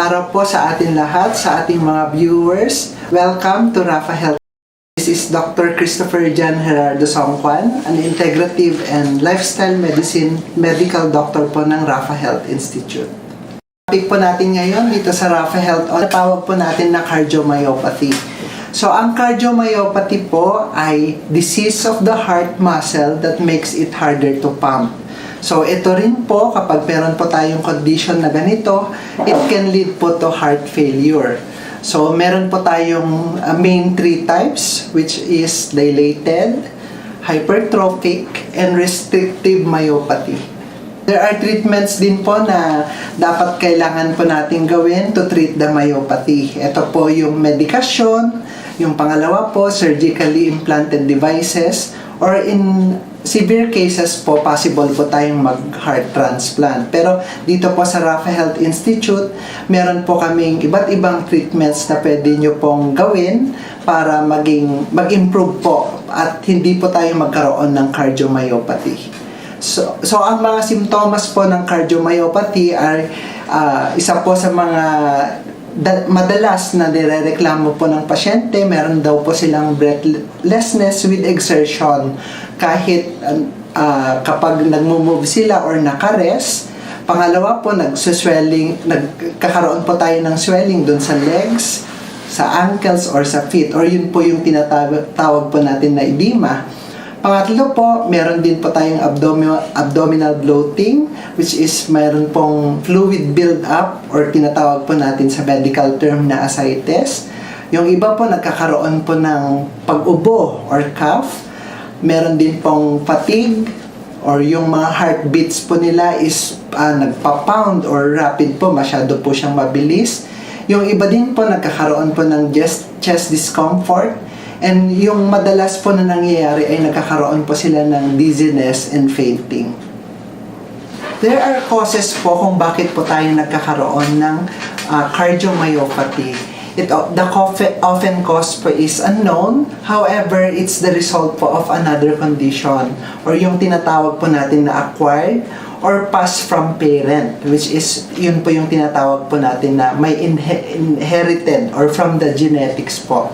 araw po sa atin lahat, sa ating mga viewers. Welcome to Rafa Health. This is Dr. Christopher Jan Gerardo Songkwan, an integrative and lifestyle medicine medical doctor po ng Rafa Health Institute. Topic po natin ngayon dito sa Rafa Health, tawag po natin na cardiomyopathy. So, ang cardiomyopathy po ay disease of the heart muscle that makes it harder to pump. So, ito rin po, kapag meron po tayong condition na ganito, it can lead po to heart failure. So, meron po tayong main three types, which is dilated, hypertrophic, and restrictive myopathy. There are treatments din po na dapat kailangan po natin gawin to treat the myopathy. Ito po yung medikasyon, yung pangalawa po, surgically implanted devices, or in severe cases po, possible po tayong mag-heart transplant. Pero dito po sa Rafa Health Institute, meron po kaming iba't ibang treatments na pwede nyo pong gawin para mag-improve po at hindi po tayo magkaroon ng cardiomyopathy. So ang mga simptomas po ng cardiomyopathy ay isa po sa mga madalas na nirereklamo po ng pasyente. Meron daw po silang breathlessness with exertion kahit kapag nagmo-move sila or naka-rest. Pangalawa po, nagkakaroon po tayo ng swelling dun sa legs, sa ankles or sa feet, or yun po yung tinatawag po natin na edema. Pangatlo po, meron din po tayong abdominal bloating, which is meron pong fluid build-up or tinatawag po natin sa medical term na ascites. Yung iba po, nagkakaroon po ng pag-ubo or cough. Meron din pong fatigue or yung mga heartbeats po nila is nagpa-pound or rapid po, masyado po siyang mabilis. Yung iba din po, nagkakaroon po ng chest discomfort. And yung madalas po na nangyayari ay nagkakaroon po sila ng dizziness and fainting. There are causes po kung bakit po tayo nagkakaroon ng cardiomyopathy. The often cause po is unknown. However, it's the result po of another condition or yung tinatawag po natin na acquired or passed from parent, which is yun po yung tinatawag po natin na may inherited or from the genetics po.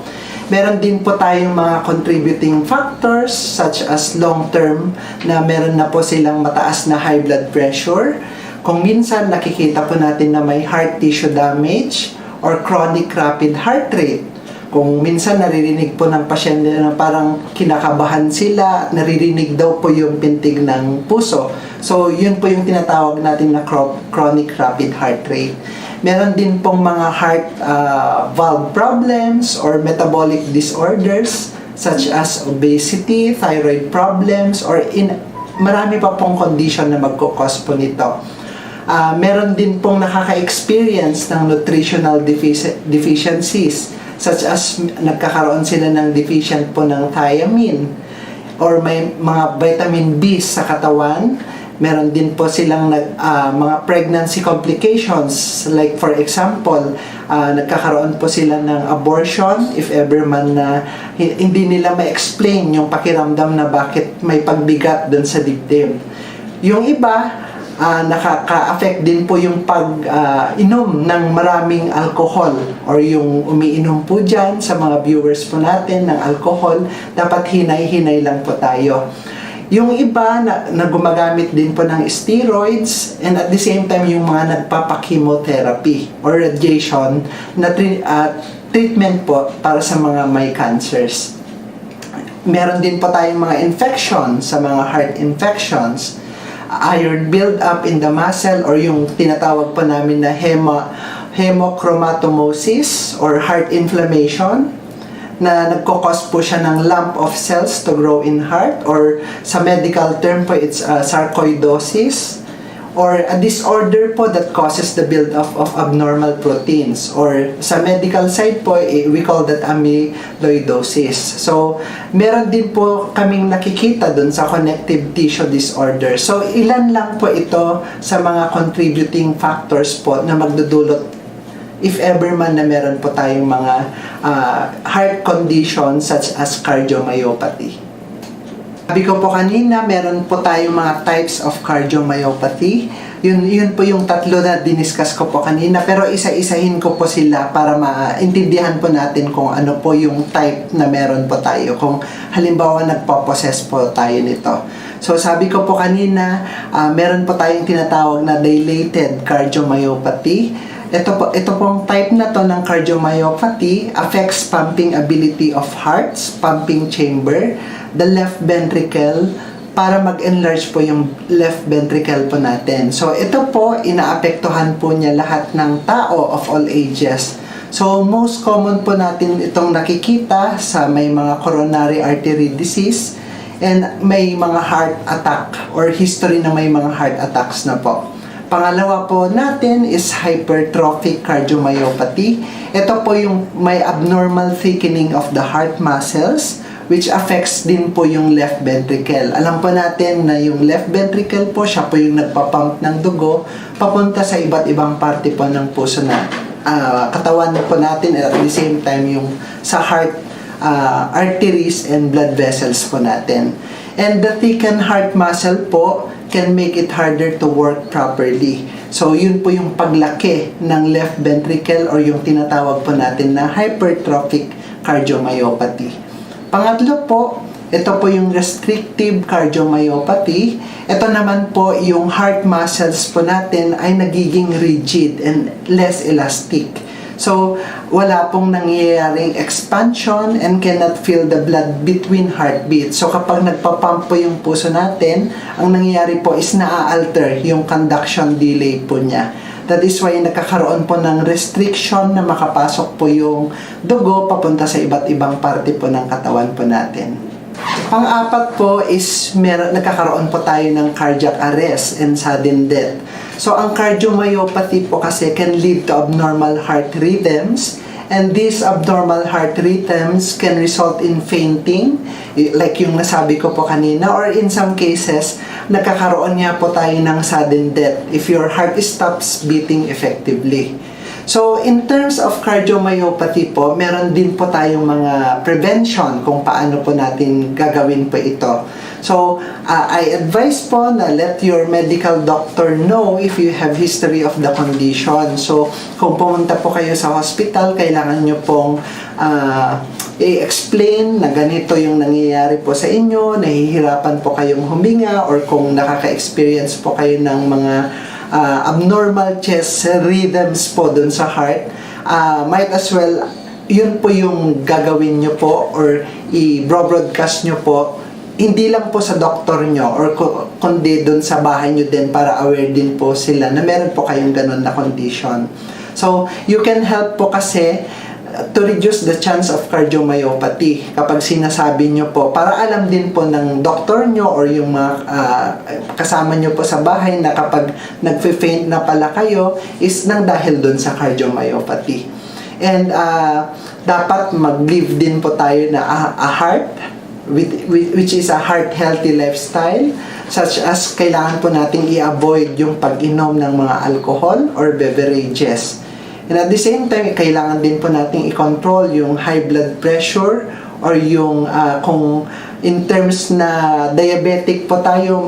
Meron din po tayong mga contributing factors such as long-term na meron na po silang mataas na high blood pressure. Kung minsan nakikita po natin na may heart tissue damage or chronic rapid heart rate. Kung minsan naririnig po ng pasyente na parang kinakabahan sila, naririnig daw po yung pintig ng puso. So, yun po yung tinatawag natin na chronic rapid heart rate. Meron din pong mga heart valve problems or metabolic disorders such as obesity, thyroid problems, or marami pa pong condition na magkukos po nito. Meron din pong nakaka-experience ng nutritional deficiencies such as nagkakaroon sila ng deficient po ng thiamine or may mga vitamin B sa katawan. Meron din po silang mga pregnancy complications, like for example, nagkakaroon po sila ng abortion if ever man na hindi nila ma-explain yung pakiramdam na bakit may pagbigat dun sa dibdib. Yung iba, nakaka-affect din po yung pag-inom ng maraming alcohol or yung umiinom po dyan sa mga viewers po natin ng alcohol, dapat hinay-hinay lang po tayo. Yung iba na gumagamit din po ng steroids and at the same time yung mga nagpapa-chemotherapy or radiation na treatment po para sa mga may cancers. Meron din po tayong mga infection sa mga heart infections, iron build-up in the muscle or yung tinatawag po namin na hemochromatosis or heart inflammation, na nagkukos po siya ng lump of cells to grow in heart, or sa medical term po it's sarcoidosis, or a disorder po that causes the build-up of abnormal proteins, or sa medical side po we call that amyloidosis. So meron din po kaming nakikita dun sa connective tissue disorder. So ilan lang po ito sa mga contributing factors po na magdudulot if ever man na meron po tayong mga heart conditions such as cardiomyopathy. Sabi ko po kanina, meron po tayong mga types of cardiomyopathy. Yun po yung tatlo na diniscuss ko po kanina, pero isa-isahin ko po sila para maintindihan po natin kung ano po yung type na meron po tayo, kung halimbawa nagpo-possess po tayo nito. So sabi ko po kanina, meron po tayong tinatawag na dilated cardiomyopathy. Ito pong type na to ng cardiomyopathy affects pumping ability of hearts, pumping chamber, the left ventricle, para mag-enlarge po yung left ventricle po natin. So, ito po, inaapektuhan po niya lahat ng tao of all ages. So, most common po natin itong nakikita sa may mga coronary artery disease and may mga heart attack or history na may mga heart attacks na po. Pangalawa po natin is hypertrophic cardiomyopathy. Ito po yung may abnormal thickening of the heart muscles, which affects din po yung left ventricle. Alam po natin na yung left ventricle po, siya po yung nagpapump ng dugo papunta sa iba't ibang parte po ng puso na katawan po natin, at the same time yung sa heart arteries and blood vessels po natin. And the thickened heart muscle po can make it harder to work properly. So, yun po yung paglaki ng left ventricle or yung tinatawag po natin na hypertrophic cardiomyopathy. Pangatlo po, ito po yung restrictive cardiomyopathy. Ito naman po yung heart muscles po natin ay nagiging rigid and less elastic. So, wala pong nangyayaring expansion and cannot feel the blood between heartbeats. So, kapag nagpapump po yung puso natin, ang nangyayari po is naa-alter yung conduction delay po niya. That is why nagkakaroon po ng restriction na makapasok po yung dugo papunta sa iba't ibang parte po ng katawan po natin. Pang-apat po is nagkakaroon po tayo ng cardiac arrest and sudden death. So, ang cardiomyopathy po kasi can lead to abnormal heart rhythms, and these abnormal heart rhythms can result in fainting, like yung nasabi ko po kanina, or in some cases, nagkakaroon nga po tayo ng sudden death if your heart stops beating effectively. So, in terms of cardiomyopathy po, meron din po tayong mga prevention kung paano po natin gagawin po ito. So, I advise po na let your medical doctor know if you have history of the condition. So, kung pumunta po kayo sa hospital, kailangan nyo pong i-explain na ganito yung nangyayari po sa inyo, nahihirapan po kayong huminga, or kung nakaka-experience po kayo ng mga abnormal chest rhythms po dun sa heart, might as well, yun po yung gagawin nyo po or i-broadcast nyo po, hindi lang po sa doktor nyo or kundi dun sa bahay nyo din para aware din po sila na meron po kayong ganun na condition. So, you can help po kasi to reduce the chance of cardiomyopathy kapag sinasabi nyo po, para alam din po ng doktor nyo or yung mga kasama nyo po sa bahay na kapag nagfe-faint na pala kayo is nang dahil dun sa cardiomyopathy. And dapat mag-live din po tayo na a heart which is a heart healthy lifestyle, such as kailangan po nating i-avoid yung pag-inom ng mga alcohol or beverages. And at the same time, kailangan din po nating i-control yung high blood pressure or yung kung in terms na diabetic po tayo,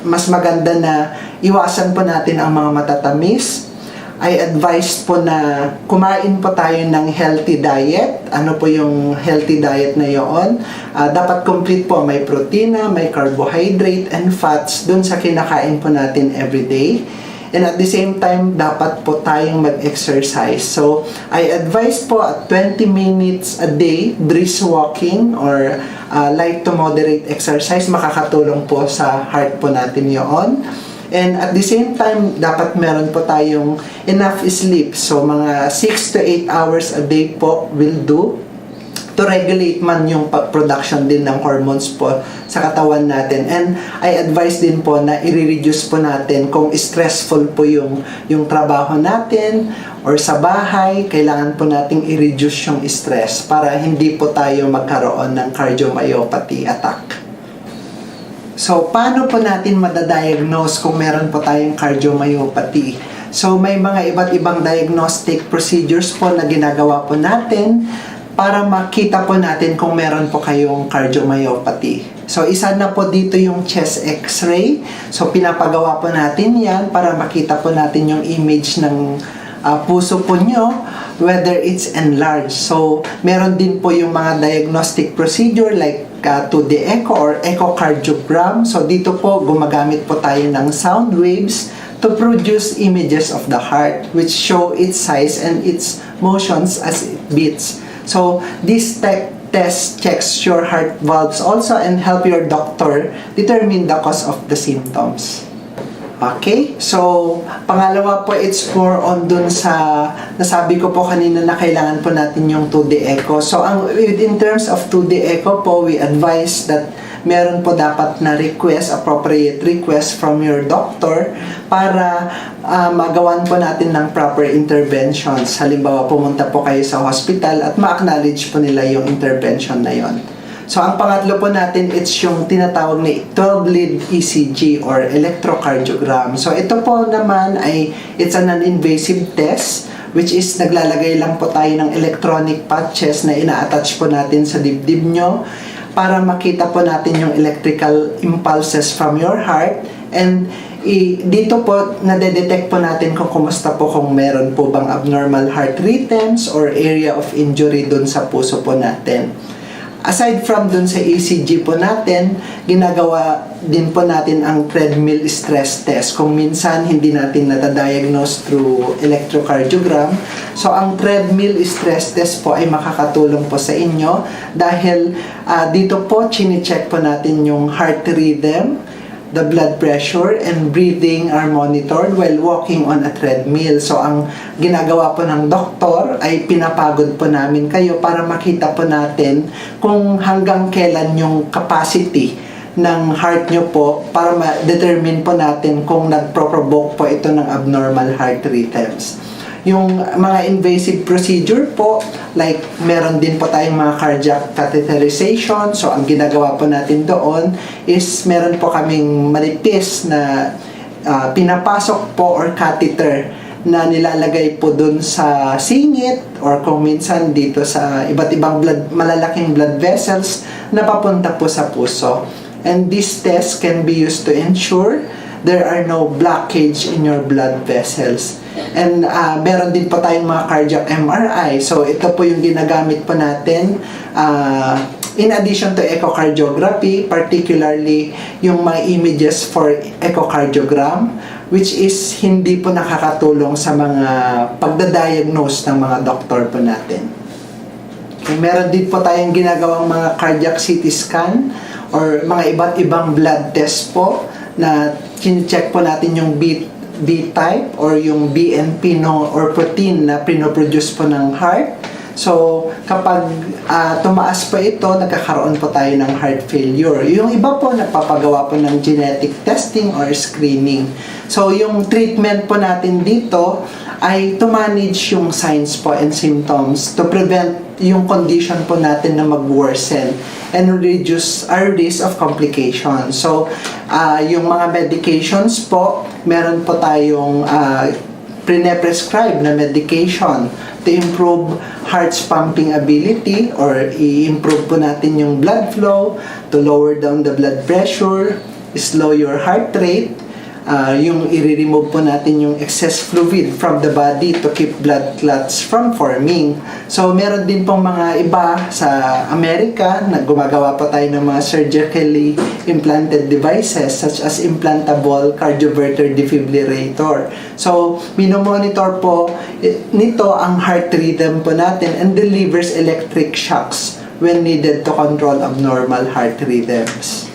mas maganda na iwasan po natin ang mga matatamis. I advise po na kumain po tayo ng healthy diet. Ano po yung healthy diet na yon? Dapat complete po, may protina, may carbohydrate and fats dun sa kinakain po natin everyday. And at the same time, dapat po tayong mag-exercise. So, I advise po at 20 minutes a day, brisk walking or light to moderate exercise, makakatulong po sa heart po natin yon. And at the same time, dapat meron po tayong enough sleep. So, mga 6 to 8 hours a day po will do to regulate man yung production din ng hormones po sa katawan natin. And I advise din po na i-reduce po natin kung stressful po yung trabaho natin or sa bahay, kailangan po nating i-reduce yung stress para hindi po tayo magkaroon ng cardiomyopathy attack. So, paano po natin madadiagnose kung meron po tayong cardiomyopathy? So, may mga iba't ibang diagnostic procedures po na ginagawa po natin para makita po natin kung meron po kayong cardiomyopathy. So, isa na po dito yung chest x-ray. So, pinapagawa po natin yan para makita po natin yung image ng puso po nyo, whether it's enlarged. So, meron din po yung mga diagnostic procedure like 2D echo or echocardiogram. So, dito po gumagamit po tayo ng sound waves to produce images of the heart which show its size and its motions as it beats. So, this test checks your heart valves also and help your doctor determine the cause of the symptoms. Okay? So, pangalawa po, it's more on dun sa nasabi ko po kanina na kailangan po natin yung 2D echo. So, in terms of 2D echo po, we advise that meron po dapat na appropriate request from your doctor para magawan po natin ng proper interventions. Halimbawa, pumunta po kayo sa hospital at ma-acknowledge po nila yung intervention na yon. So, ang pangatlo po natin, it's yung tinatawag na 12-lead ECG or electrocardiogram. So, ito po naman ay it's an non-invasive test which is naglalagay lang po tayo ng electronic patches na ina-attach po natin sa dibdib nyo para makita po natin yung electrical impulses from your heart and dito po nade-detect po natin kung kumusta po, kung meron po bang abnormal heart rhythms or area of injury dun sa puso po natin. Aside from dun sa ECG po natin, ginagawa din po natin ang treadmill stress test. Kung minsan hindi natin natadiagnose through electrocardiogram, so ang treadmill stress test po ay makakatulong po sa inyo dahil dito po chine-check po natin yung heart rhythm, the blood pressure, and breathing are monitored while walking on a treadmill. So, ang ginagawa po ng doktor ay pinapagod po namin kayo para makita po natin kung hanggang kailan yung capacity ng heart nyo po para ma-determine po natin kung nagpro-provoke po ito ng abnormal heart rhythms. Yung mga invasive procedure po, like meron din po tayong mga cardiac catheterization. So, ang ginagawa po natin doon is meron po kaming manipis na pinapasok po or catheter na nilalagay po doon sa singit or kung minsan dito sa iba't ibang malalaking blood vessels na papunta po sa puso. And this test can be used to ensure there are no blockage in your blood vessels. And meron din po tayong mga cardiac MRI. So, ito po yung ginagamit po natin in addition to echocardiography, particularly yung mga images for echocardiogram, which is hindi po nakakatulong sa mga pagdadiagnose ng mga doktor po natin. Okay, meron din po tayong ginagawang mga cardiac CT scan or mga iba't ibang blood test po na check po natin yung B-type or yung BNP or protein na pinoproduce po ng heart. So, kapag tumaas po ito, nagkakaroon po tayo ng heart failure. Yung iba po, nagpapagawa po ng genetic testing or screening. So, yung treatment po natin dito ay to manage yung signs po and symptoms to prevent yung condition po natin na mag-worsen and reduce our risk of complications. So, yung mga medications po, meron po tayong pre-prescribe na medication to improve heart's pumping ability or i-improve po natin yung blood flow, to lower down the blood pressure, slow your heart rate, yung i-remove po natin yung excess fluid from the body to keep blood clots from forming. So, meron din pong mga iba sa Amerika na gumagawa pa tayo ng mga surgically implanted devices such as implantable cardioverter defibrillator. So, minomonitor po nito ang heart rhythm po natin and delivers electric shocks when needed to control abnormal heart rhythms.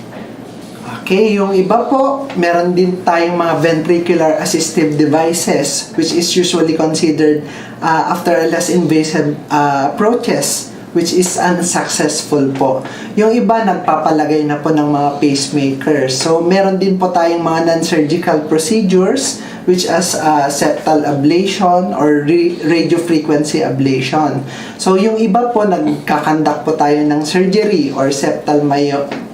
Okay, yung iba po, meron din tayong mga ventricular assistive devices which is usually considered after a less invasive approaches which is unsuccessful po. Yung iba, nagpapalagay na po ng mga pacemakers. So, meron din po tayong mga non-surgical procedures which as septal ablation or radiofrequency ablation. So, yung iba po, nagkakandak po tayo ng surgery or septal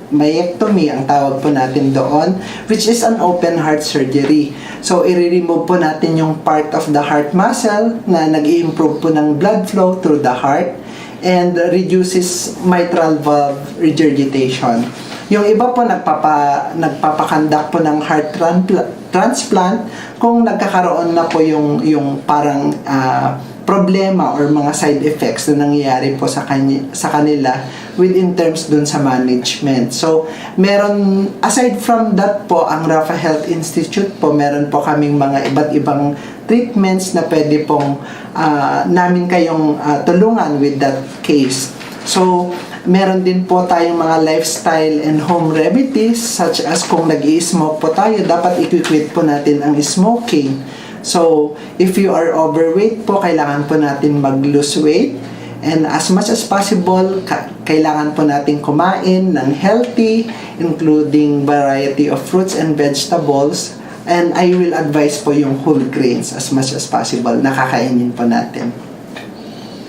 myectomy ang tawag po natin doon, which is an open heart surgery. So, i-remove po natin yung part of the heart muscle na nag-i-improve po ng blood flow through the heart and reduces mitral valve regurgitation. Yung iba po nagpapakandak po ng heart transplant kung nagkakaroon na po yung parang problema or mga side effects na nangyayari po sa kanila within terms dun sa management. So, meron, aside from that po, ang Rapha Health Institute po, meron po kaming mga iba't ibang treatments na pwede pong namin kayong tulungan with that case. So, meron din po tayong mga lifestyle and home remedies such as kung nag-i-smoke po tayo, dapat i-quit po natin ang smoking. So, if you are overweight po, kailangan po natin mag-lose weight. And as much as possible, kailangan po natin kumain ng healthy, including variety of fruits and vegetables. And I will advise po yung whole grains as much as possible na kakainin po natin.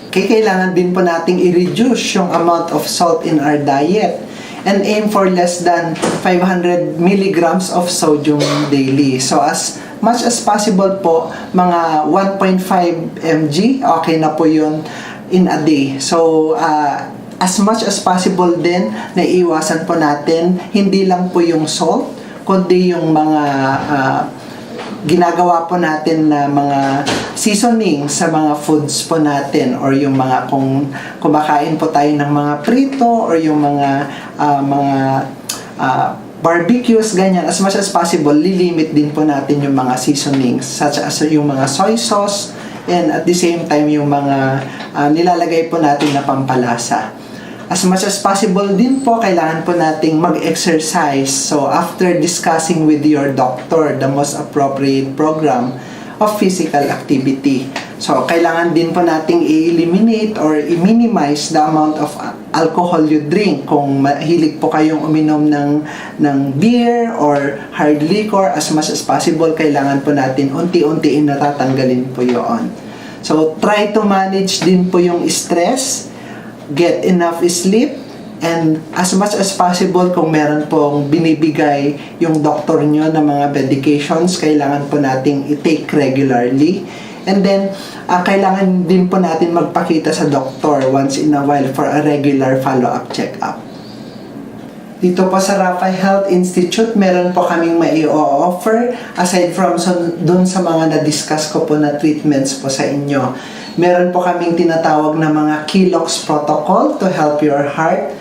Okay, kailangan din po nating i-reduce yung amount of salt in our diet and aim for less than 500 milligrams of sodium daily. So as much as possible po, mga 1.5 mg, okay na po yun in a day. So, as much as possible din, naiiwasan po natin, hindi lang po yung salt, kundi yung mga ginagawa po natin na mga seasoning sa mga foods po natin or yung mga kung kumakain po tayo ng mga prito or yung mga barbecues, ganyan, as much as possible, lilimit din po natin yung mga seasonings such as yung mga soy sauce and at the same time yung mga nilalagay po natin na pampalasa. As much as possible din po, kailangan po nating mag-exercise. So, after discussing with your doctor the most appropriate program of physical activity. So, kailangan din po nating i-eliminate or i-minimize the amount of alcohol you drink. Kung mahilig po kayong uminom ng beer or hard liquor, as much as possible, kailangan po natin unti-untiin natatanggalin po yun. So, try to manage din po yung stress, get enough sleep, and as much as possible kung meron pong binibigay yung doktor nyo na mga medications, kailangan po nating i-take regularly. And then, kailangan din po natin magpakita sa doktor once in a while for a regular follow-up check-up. Dito po sa Rapha Health Institute, meron po kaming mai-offer aside from dun sa mga na-discuss ko po na treatments po sa inyo. Meron po kaming tinatawag na mga Kelox protocol to help your heart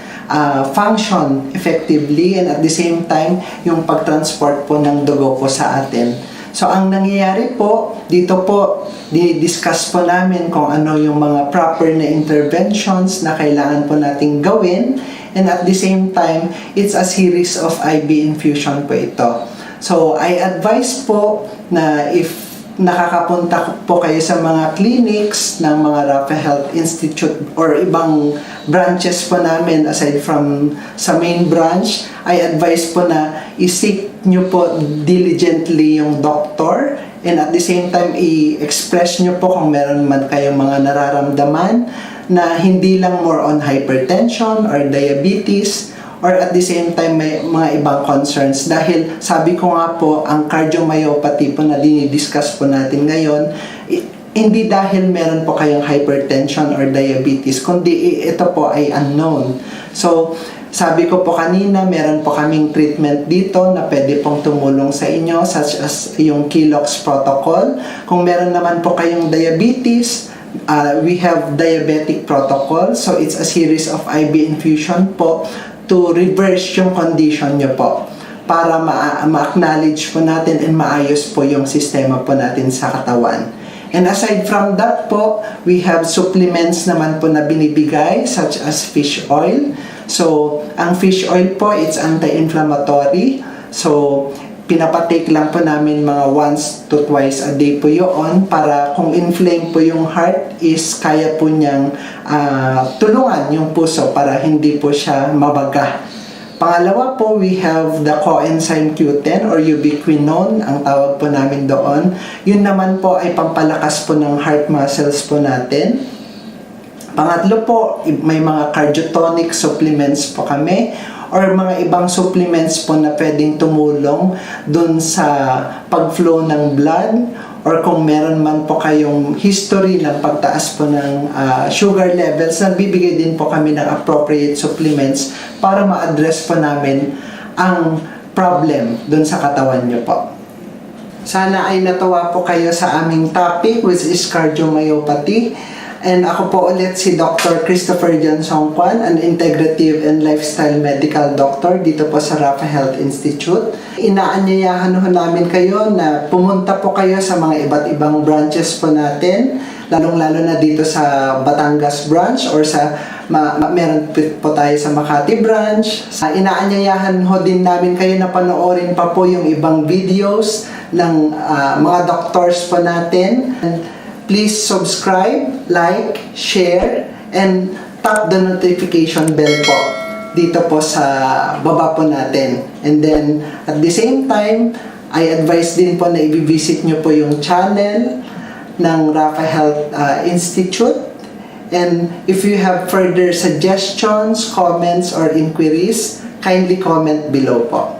function effectively and at the same time yung pagtransport po ng dugo po sa atin. So, ang nangyayari po, dito po, dinidiscuss po namin kung ano yung mga proper na interventions na kailangan po nating gawin and at the same time, it's a series of IV infusion po ito. So, I advise po na if nakakapunta po kayo sa mga clinics ng mga Rapha Health Institute or ibang branches po namin aside from sa main branch, I advise po na i-seek nyo po diligently yung doctor and at the same time i-express nyo po kung meron man kayong mga nararamdaman na hindi lang more on hypertension or diabetes or at the same time may mga ibang concerns dahil sabi ko nga po ang cardiomyopathy po na dinidiscuss po natin ngayon hindi dahil meron po kayong hypertension or diabetes kundi ito po ay unknown. So sabi ko po kanina meron po kaming treatment dito na pwede pong tumulong sa inyo such as yung Kelox protocol. Kung meron naman po kayong diabetes, we have diabetic protocol, so it's a series of IV infusion po to reverse yung condition nyo po para ma-acknowledge po natin and maayos po yung sistema po natin sa katawan. And aside from that po, we have supplements naman po na binibigay such as fish oil. So, ang fish oil po, it's anti-inflammatory. So, pinapatake lang po namin mga once to twice a day po yun para kung inflame po yung heart is kaya po niyang tulungan yung puso para hindi po siya mabaga. Pangalawa po, we have the coenzyme Q10 or ubiquinone, ang tawag po namin doon. Yun naman po ay pampalakas po ng heart muscles po natin. Pangatlo po, may mga cardiotonic supplements po kami or mga ibang supplements po na pwedeng tumulong dun sa pag-flow ng blood or kung meron man po kayong history ng pagtaas po ng sugar levels, nagbibigay din po kami ng appropriate supplements para ma-address po namin ang problem dun sa katawan nyo po. Sana ay natuwa po kayo sa aming topic, which is cardiomyopathy. And ako po ulit si Dr. Christopher John Songkwan, an integrative and lifestyle medical doctor dito po sa Rapha Health Institute. Inaanyayahan ho namin kayo na pumunta po kayo sa mga iba't ibang branches po natin, lalong-lalo na dito sa Batangas branch or sa meron po tayo sa Makati branch. Inaanyayahan ho din namin kayo na panoorin pa po yung ibang videos ng mga doctors po natin. And please subscribe, like, share, and tap the notification bell po dito po sa baba po natin. And then, at the same time, I advise din po na i-visit nyo po yung channel ng Rapha Health Institute. And if you have further suggestions, comments, or inquiries, kindly comment below po.